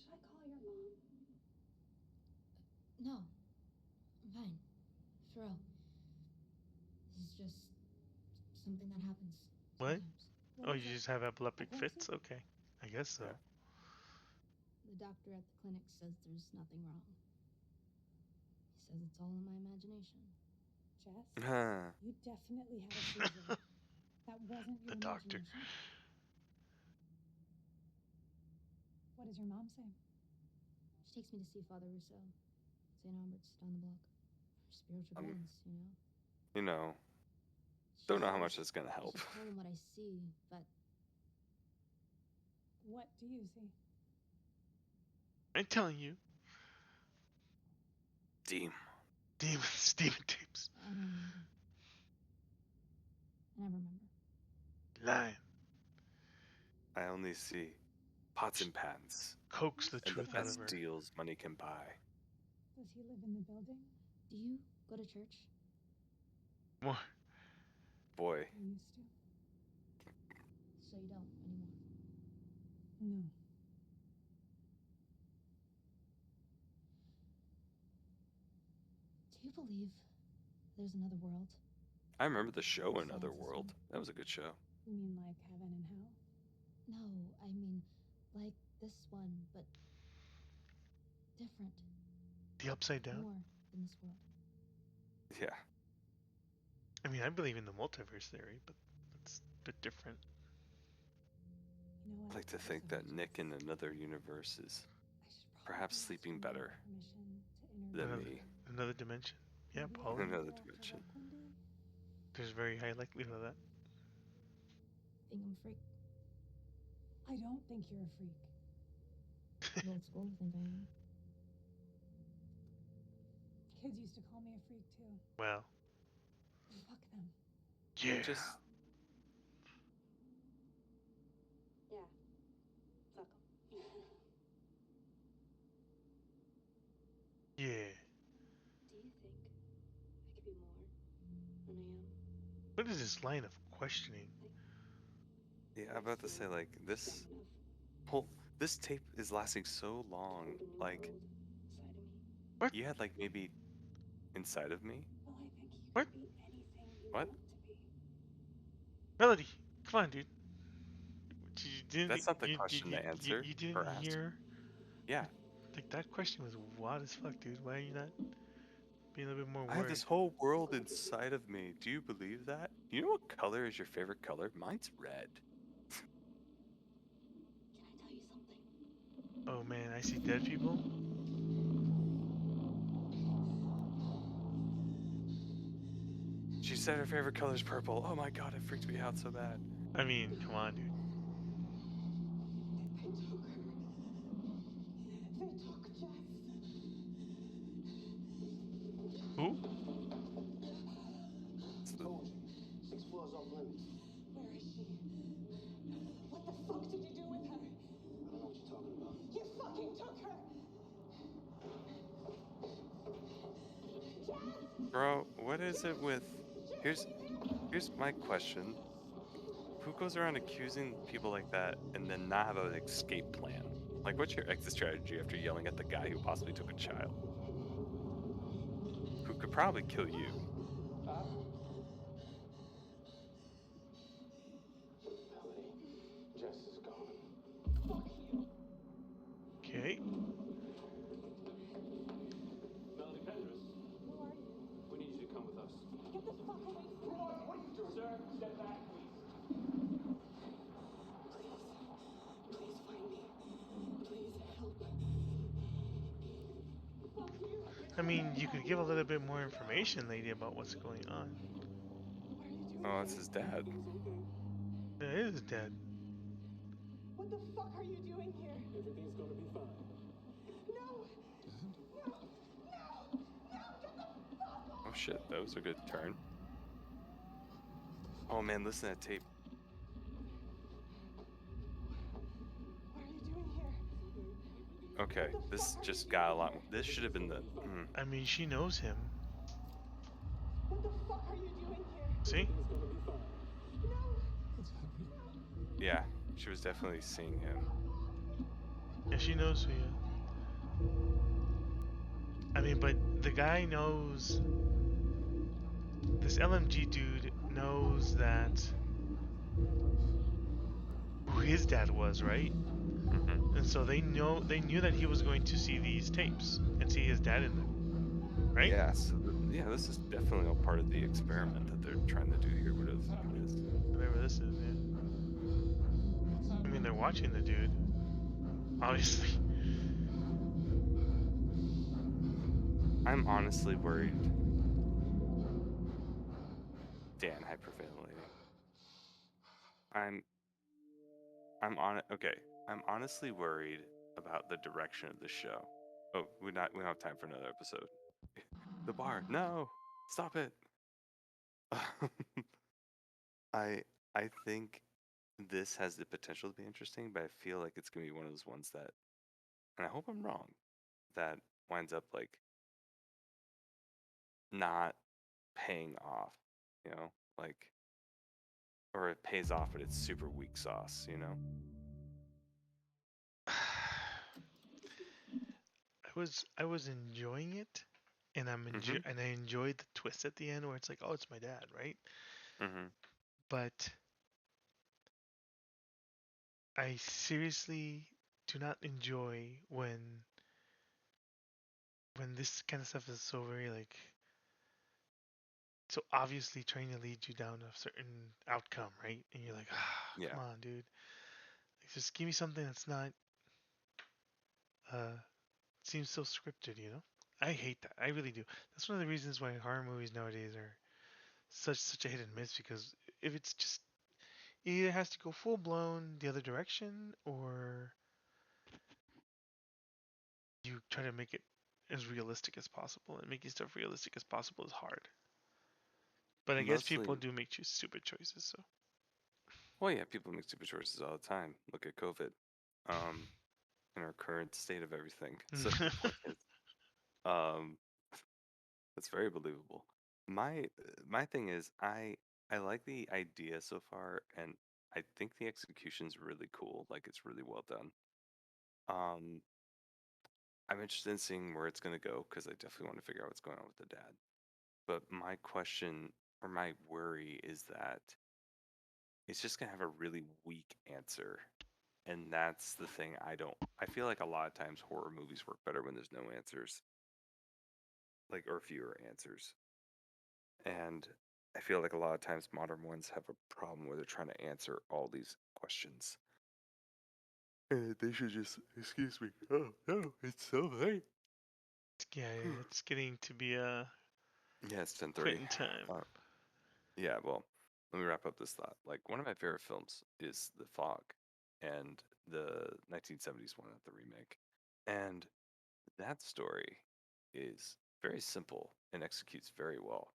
Should I call your mom? No. I'm fine. For real. This is just something that happens. What? Sometimes. Oh, you just have epileptic fits? Okay. I guess so. Yeah. The doctor at the clinic says there's nothing wrong. He says it's all in my imagination. Jess, Huh. you definitely had a seizure. That wasn't your The doctor. imagination. What does your mom say? She takes me to see Father Rousseau. St. Albert's down the block. For spiritual guidance, you know? You know. She Don't know how says much it's gonna I help. should tell him what I see, but What do you see? I'm telling you. Demon. Demon tapes. I don't remember. I never remember. Lying. I only see pots and pans. Coax the And the truth out of best her. deals money can buy. Does he live in the building? Do you go to church? More. Boy. You used to? So you don't anymore. No. Do you believe there's another world? I remember the show Besides Another this World. one? That was a good show. You mean like heaven and hell? No, I mean, like this one, but different. The upside down? More than this world. Yeah. I mean, I believe in the multiverse theory, but that's a bit different. You know what? I'd like to think that Nick in another universe is perhaps sleeping better than me. Another dimension? Yeah, probably. Another dimension. There's very high likelihood of that. Think I'm a freak. I don't think you're a freak. Old school think I am. Kids used to call me a freak too. Well. Fuck them. Yeah. Just Yeah. Fuck 'em. Yeah. Do you think I could be more than I am? What is this line of questioning? yeah, I'm about to say like this this tape is lasting so long. Like What? You had like maybe inside of me? Well, I think you What? can be anything you What? want to be. Melody, come on, dude. You didn't, That's not the you, question to answer you didn't or ask. hear. Yeah. Like, that question was wild as fuck, dude. Why are you not being a little bit more I have worried? this whole world inside of me. Do you believe that? You know what color is your favorite color? Mine's red. Can I tell you something? Oh man, I see dead people. She said her favorite color is purple. Oh my god, it freaked me out so bad. I mean, come on, dude. They took her. They took Jess. Who? Told you. 6 floors off limits. Where is she? What the fuck did you do with her? I don't know what you're talking about. You fucking took her! Jess! Bro, what is it with... Here's my question. Who goes around accusing people like that and then not have an escape plan? Like, what's your exit strategy after yelling at the guy who possibly took a child? Who could probably kill you? Melody, Jess is gone. Fuck you. Okay. Melody Pendris, Who are you? we need you to come with us. Get the fuck away from me. What are you doing? Sir, step back, please. I mean, you could give a little bit more information, lady, about what's going on. Oh, that's his dad. It is dead. What the fuck are you doing here? Everything's gonna be fine. No! No! No! No! Get the fuck off! Oh shit, that was a good turn. Oh man, listen to that tape. What are you doing here? Okay, this just got a lot. This should have been the. I mean, she knows him. What the fuck are you doing here? See? Everything's gonna be fine. No! What's happening? Yeah, she was definitely seeing him. Yeah, she knows who he is. I mean, but the guy knows. This LMG dude knows that who his dad was, right? And so they knew that he was going to see these tapes and see his dad in them, right? Yeah, so yeah, this is definitely all part of the experiment that they're trying to do here. Whatever the fuck it is. Whatever this is, yeah. I mean, they're watching the dude, obviously. I'm honestly worried. Dan, hyperventilating. Okay. I'm honestly worried about the direction of the show. Oh, we don't have time for another episode. The bar, no, stop it. I think this has the potential to be interesting, but I feel like it's gonna be one of those ones that, and I hope I'm wrong, that winds up like not paying off, you know, like, or it pays off, but it's super weak sauce, you know. I was enjoying it, and I enjoyed the twist at the end where it's like, oh, it's my dad, right? But I seriously do not enjoy when this kind of stuff is so very like so obviously trying to lead you down a certain outcome, right? And you're like, Yeah. come on, dude. Like, just give me something that's not seems so scripted, you know? I hate that. I really do. That's one of the reasons why horror movies nowadays are such a hit and miss, because if it's just it either has to go full blown the other direction, or you try to make it as realistic as possible, and making stuff realistic as possible is hard. But I guess people Mostly, do make stupid choices, so well, yeah, people make stupid choices all the time. Look at COVID, in our current state of everything. So the point is, um, that's very believable. My thing is, I like the idea so far, and I think the execution's really cool. Like, it's really well done. Um, I'm interested in seeing where it's gonna go because I definitely want to figure out what's going on with the dad. But my question or my worry is that it's just gonna have a really weak answer. And that's the thing I feel like a lot of times horror movies work better when there's no answers. Like, or fewer answers. And I feel like a lot of times modern ones have a problem where they're trying to answer all these questions. They should just, excuse me. Oh no, it's so late. yeah, it's getting to be a Yeah, it's 10:30. quitting time. Yeah, well, let me wrap up this thought. Like, one of my favorite films is The Fog, and the 1970s one, not the remake. And that story is very simple and executes very well.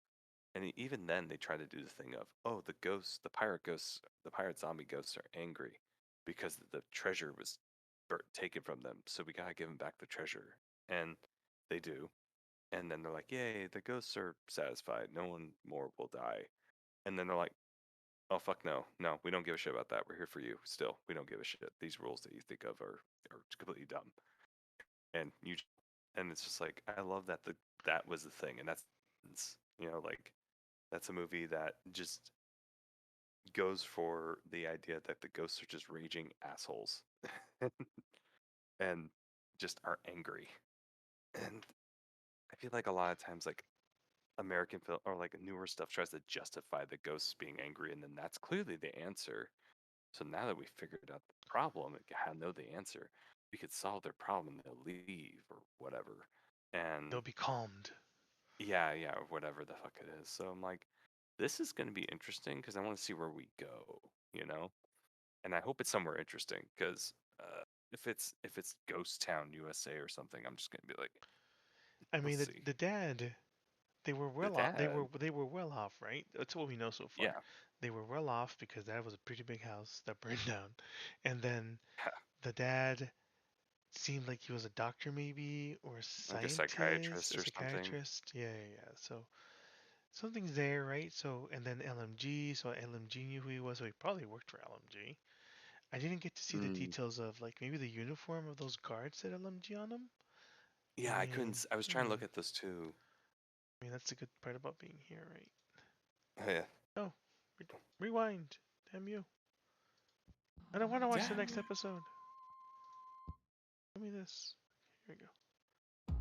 And even then, they try to do the thing of, oh, the ghosts, the pirate ghosts, the pirate zombie ghosts are angry because the treasure was taken from them. So we gotta give them back the treasure. And they do. And then they're like, yay, the ghosts are satisfied. No one more will die. And then they're like, oh, fuck no. No, we don't give a shit about that. We're here for you. Still, we don't give a shit. These rules that you think of are completely dumb. And and it's just like, I love that that was the thing. And that's, like, that's a movie that just goes for the idea that the ghosts are just raging assholes and just are angry. And I feel like a lot of times, like, American film or like newer stuff tries to justify the ghosts being angry, and then that's clearly the answer. So now that we figured out the problem, I know the answer, we could solve their problem and they'll leave or whatever. and They'll be calmed. yeah, or whatever the fuck it is. So I'm like, this is gonna be interesting because I want to see where we go, you know. And I hope it's somewhere interesting because if it's Ghost Town, USA or something, I'm just gonna be like, I we'll mean, see. the dad, they were The well off. dad, They were well off, right? That's what we know so far. yeah, They were well off because that was a pretty big house that burned down, and then the dad seemed like he was a doctor maybe or a like a scientist, psychiatrist a or something. psychiatrist. Yeah. So something's there, right? So and then LMG. So LMG knew who he was, so he probably worked for LMG. I didn't get to see the Mm. details of like maybe the uniform of those guards said LMG on them. I Yeah, I couldn't. mean, I was trying to look at those too. I mean that's the good part about being here, right? Yeah. Oh, rewind. Damn you. I don't want to watch the Damn next you. episode. Give me this. Here we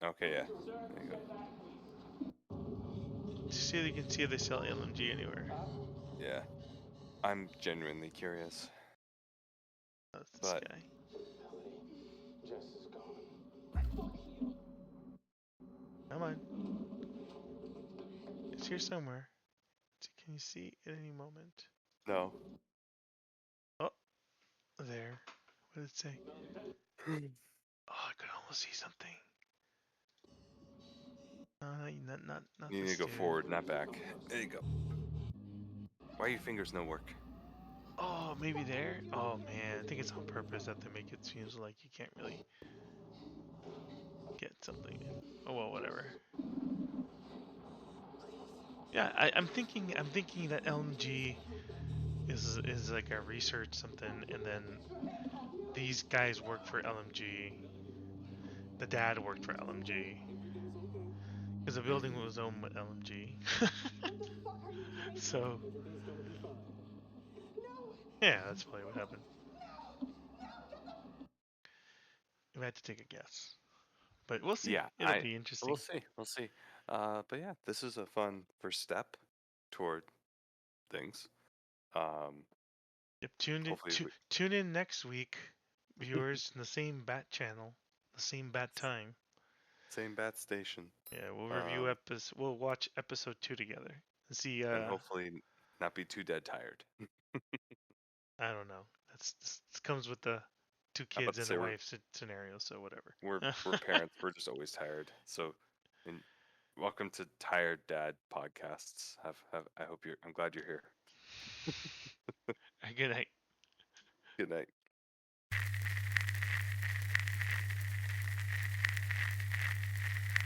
go. Okay, yeah. There you go. See if you can see if they sell LMG anywhere. Yeah. I'm genuinely curious. That's this But guy. Jess is gone. Come on. It's here somewhere. Can you see at any moment? no. Oh, there. What did it say? Oh, I could almost see something. No, not You the need to go stairs. forward, not back. There you go. Why are your fingers no work? Oh, maybe there? Oh man, I think it's on purpose that they make it seem like you can't really get something. Oh well, whatever. Yeah, I'm thinking that LMG is like a research something, and then these guys work for LMG. The dad worked for LMG Everything's okay. because the building was owned by LMG. What the fuck are you doing? So Everything's gonna be fine. No! yeah, that's probably what happened. No! No! Get the... If I had to take a guess, but we'll see. Yeah, It'll be interesting. we'll see. We'll see. But yeah, this is a fun first step toward things. Yep, Hopefully tune in next week, viewers, in the same bat channel, the same bat time. same bat station. Yeah, we'll review we'll watch episode 2 together and see. And hopefully not be too dead tired. I don't know. This comes with the 2 I'm about kids to and say a wife scenario, so whatever. we're parents. We're just always tired. So, and welcome to Tired Dad podcasts. I'm glad you're here. Good night. Good night.